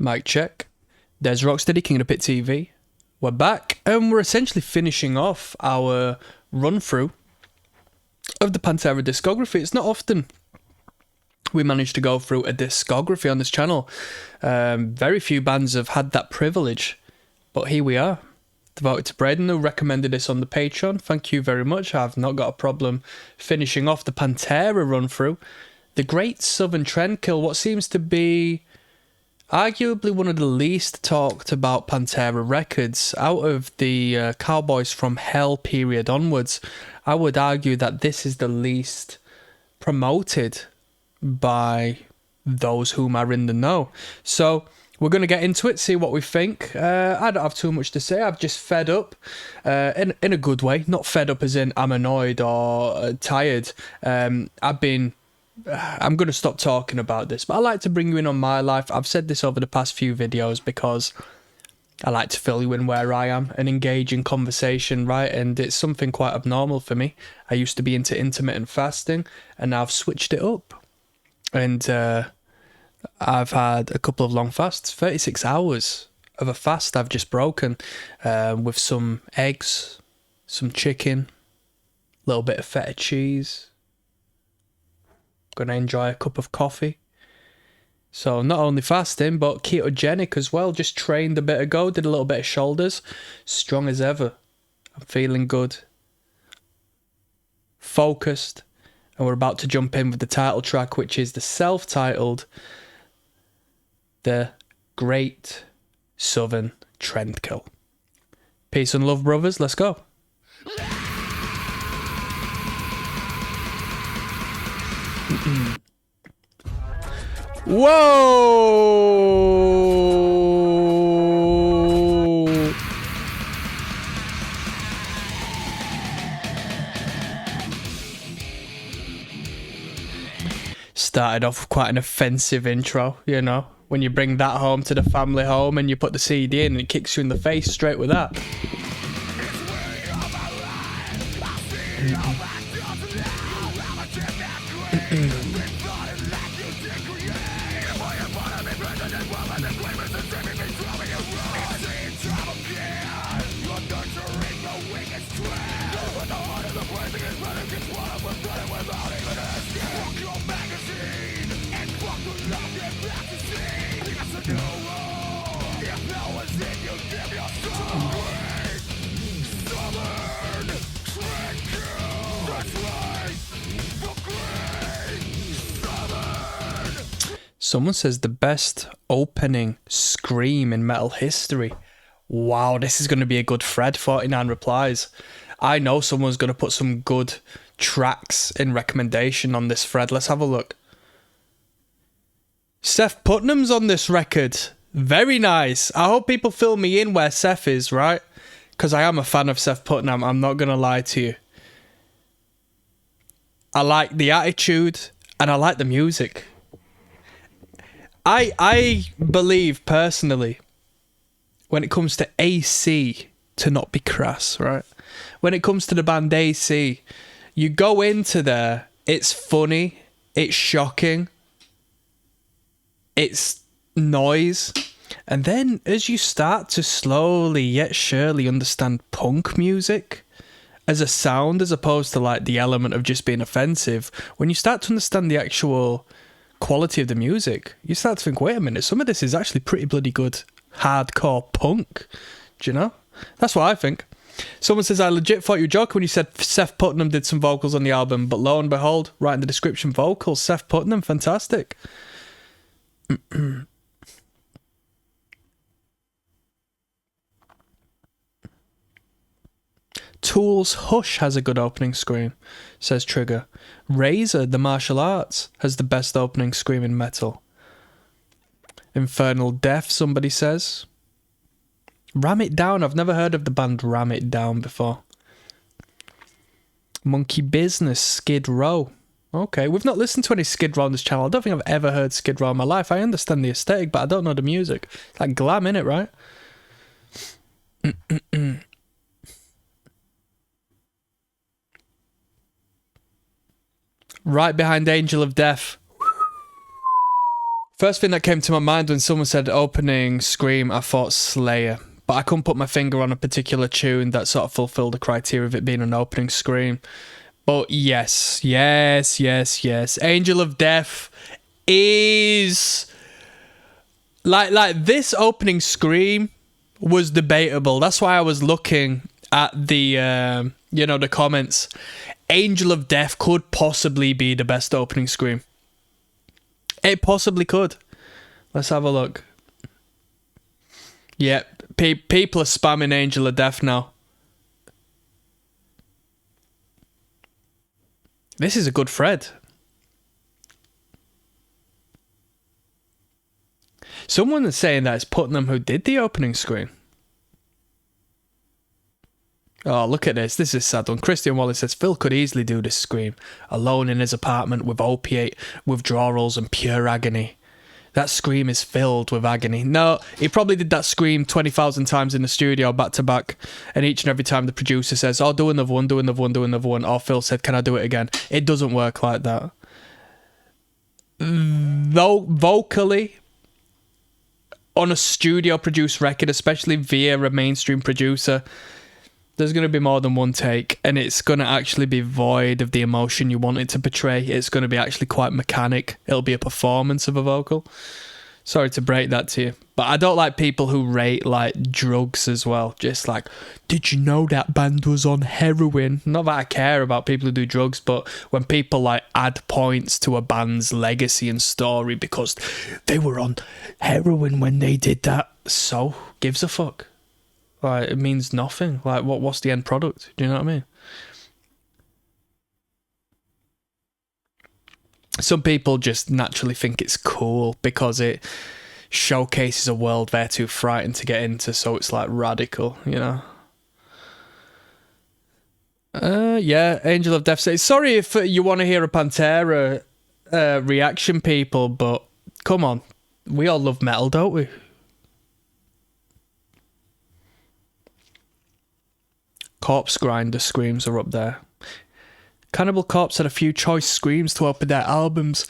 Mic check. There's ROCKSTEADY, King of the Pit TV. We're back, and we're essentially finishing off our run-through of the Pantera discography. It's not often we manage to go through a discography on this channel. Very few bands have had that privilege, but here we are. Devoted to Braden, who recommended this on the Patreon. Thank you very much. I've not got a problem finishing off the Pantera run-through. The Great Southern Trendkill, what seems to be arguably one of the least talked about Pantera records. Out of the Cowboys from Hell period onwards, I would argue that this is the least promoted by those whom are in the know. So we're going to get into it, see what we think. I don't have too much to say. I've just fed up in a good way. Not fed up as in I'm annoyed or tired. I'm going to stop talking about this, but I like to bring you in on my life. I've said this over the past few videos because I like to fill you in where I am and engage in conversation, right? And it's something quite abnormal for me. I used to be into intermittent fasting, and now I've switched it up. And I've had a couple of long fasts, 36 hours of a fast I've just broken, with some eggs, some chicken, a little bit of feta cheese. Gonna enjoy a cup of coffee. So not only fasting, but ketogenic as well. Just trained a bit ago, did a little bit of shoulders. Strong as ever. I'm feeling good. Focused. And we're about to jump in with the title track, which is the self-titled The Great Southern Trendkill. Peace and love, brothers. Let's go. Whoa! Started off with quite an offensive intro, you know, when you bring that home to the family home and you put the CD in and it kicks you in the face straight with that. Someone says the best opening scream in metal history. Wow, this is going to be a good thread. 49 replies. I know someone's going to put some good tracks in recommendation on this thread. Let's have a look. Seth Putnam's on this record. Very nice. I hope people fill me in where Seth is, right? Because I am a fan of Seth Putnam. I'm not going to lie to you. I like the attitude and I like the music. I believe personally, when it comes to AC, to not be crass, right? When it comes to the band AC, you go into there, it's funny, it's shocking, it's noise, and then as you start to slowly yet surely understand punk music as a sound, as opposed to like the element of just being offensive, when you start to understand the actual quality of the music, you start to think, wait a minute, some of this is actually pretty bloody good hardcore punk. Do you know? That's what I think. Someone says, I legit thought you were joking when you said Seth Putnam did some vocals on the album, but lo and behold, right in the description, vocals, Seth Putnam, fantastic. Tool's Hush has a good opening scream, says Trigger. Razor, the martial arts, has the best opening scream in metal. Infernal Death, somebody says. Ram It Down, I've never heard of the band Ram It Down before. Monkey Business, Skid Row. Okay, we've not listened to any Skid Row on this channel. I don't think I've ever heard Skid Row in my life. I understand the aesthetic, but I don't know the music. It's like glam, innit, right? Right behind Angel of Death. First thing that came to my mind when someone said opening scream, I thought Slayer. But I couldn't put my finger on a particular tune that sort of fulfilled the criteria of it being an opening scream. But yes. Angel of Death is... Like this opening scream was debatable. That's why I was looking at the, the comments. Angel of Death could possibly be the best opening scream. It possibly could. Let's have a look. Yeah, people are spamming Angel of Death now. This is a good thread. Someone is saying that it's Putnam who did the opening screen. Oh, look at this. This is a sad one. Christian Wallace says, Phil could easily do this scream. Alone in his apartment with opiate withdrawals and pure agony. That scream is filled with agony. No, he probably did that scream 20,000 times in the studio back to back. And each and every time the producer says, oh, do another one, do another one, do another one. Or Phil said, can I do it again? It doesn't work like that. Though vocally... on a studio-produced record, especially via a mainstream producer, there's going to be more than one take, and it's going to actually be void of the emotion you want it to portray. It's going to be actually quite mechanic. It'll be a performance of a vocal. Sorry to break that to you. But I don't like people who rate, like, drugs as well. Just like, did you know that band was on heroin? Not that I care about people who do drugs, but when people, like, add points to a band's legacy and story because they were on heroin when they did that, so gives a fuck. Like, it means nothing. Like, what's the end product? Do you know what I mean? Some people just naturally think it's cool because it showcases a world they're too frightened to get into, so it's like radical, you know? Yeah, Angel of Death says, sorry if you want to hear a Pantera reaction, people, but come on. We all love metal, don't we? Corpse Grinder screams are up there. Cannibal Corpse had a few choice screams to open their albums.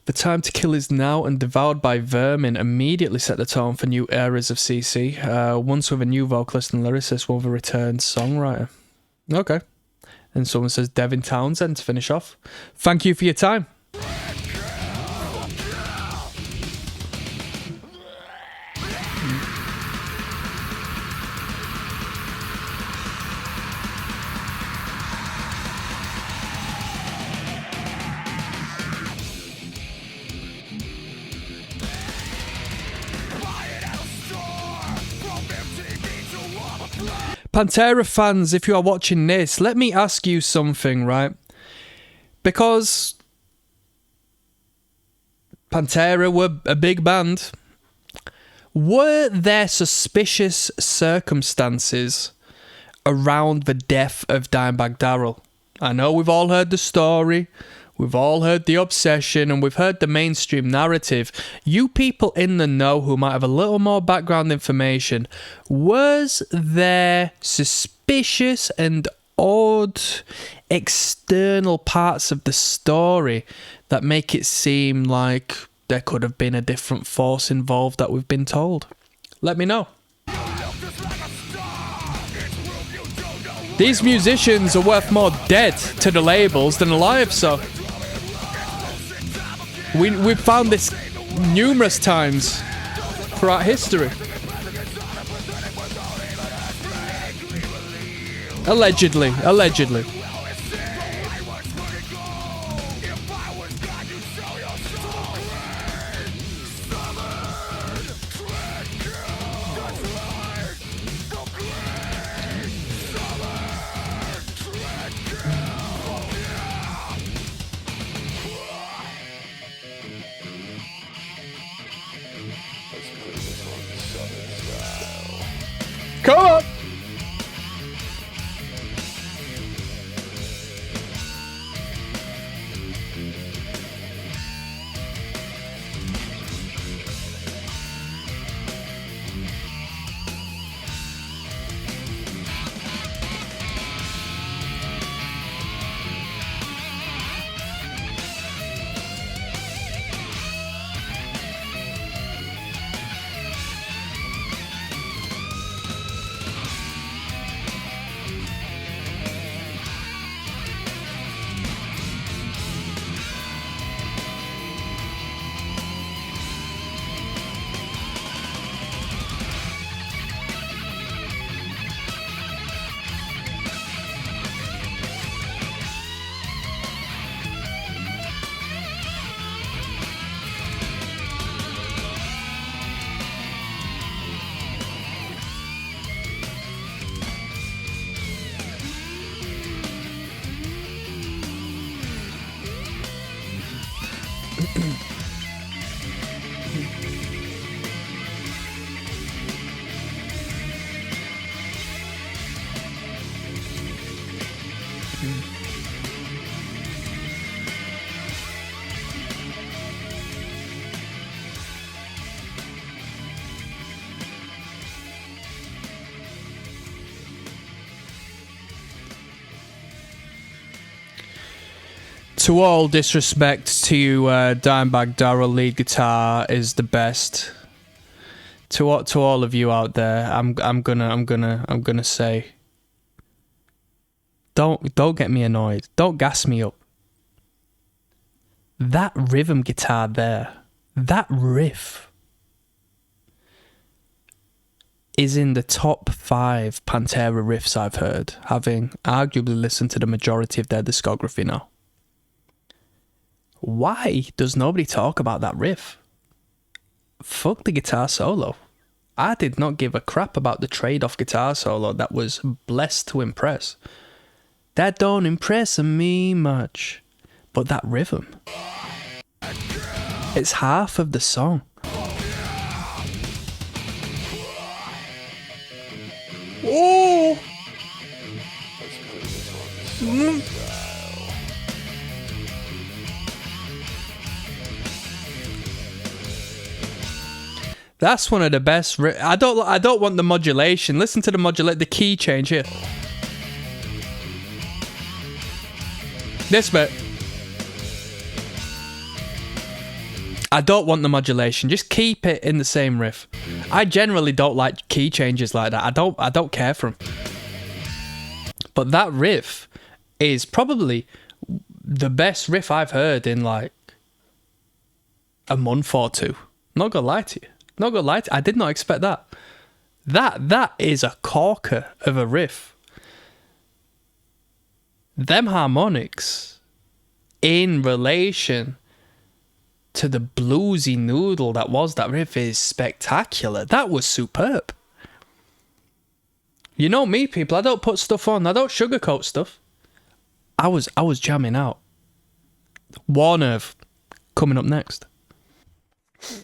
The Time to Kill Is Now and Devoured by Vermin immediately set the tone for new eras of CC, once with a new vocalist and lyricist, one with a returned songwriter. Okay. And someone says Devin Townsend to finish off. Thank you for your time. Pantera fans, if you are watching this, let me ask you something, right? Because Pantera were a big band. Were there suspicious circumstances around the death of Dimebag Darrell? I know we've all heard the story, we've all heard the obsession, and we've heard the mainstream narrative. You people in the know who might have a little more background information, was there suspicious and odd external parts of the story that make it seem like there could have been a different force involved that we've been told? Let me know. These musicians are worth more dead to the labels than alive, so... We've found this numerous times throughout history. Allegedly. Come on! To all disrespect to you, Dimebag Darrell lead guitar is the best. To all of you out there, I'm gonna say, don't get me annoyed. Don't gas me up. That rhythm guitar there, that riff, is in the top 5 Pantera riffs I've heard, having arguably listened to the majority of their discography now. Why does nobody talk about that riff? Fuck the guitar solo. I did not give a crap about the trade-off guitar solo that was blessed to impress. That don't impress me much. But that rhythm, it's half of the song. Oh! That's one of the best. I don't want the modulation. Listen to the key change here. This bit. I don't want the modulation. Just keep it in the same riff. I generally don't like key changes like that. I don't care for them. But that riff is probably the best riff I've heard in like a month or two. Not gonna lie to you. Not gonna lie to you. I did not expect that. That is a corker of a riff. Them harmonics in relation to the bluesy noodle that was that riff is spectacular. That was superb. You know me, people. I don't put stuff on. I don't sugarcoat stuff. I was jamming out. War Nerve coming up next.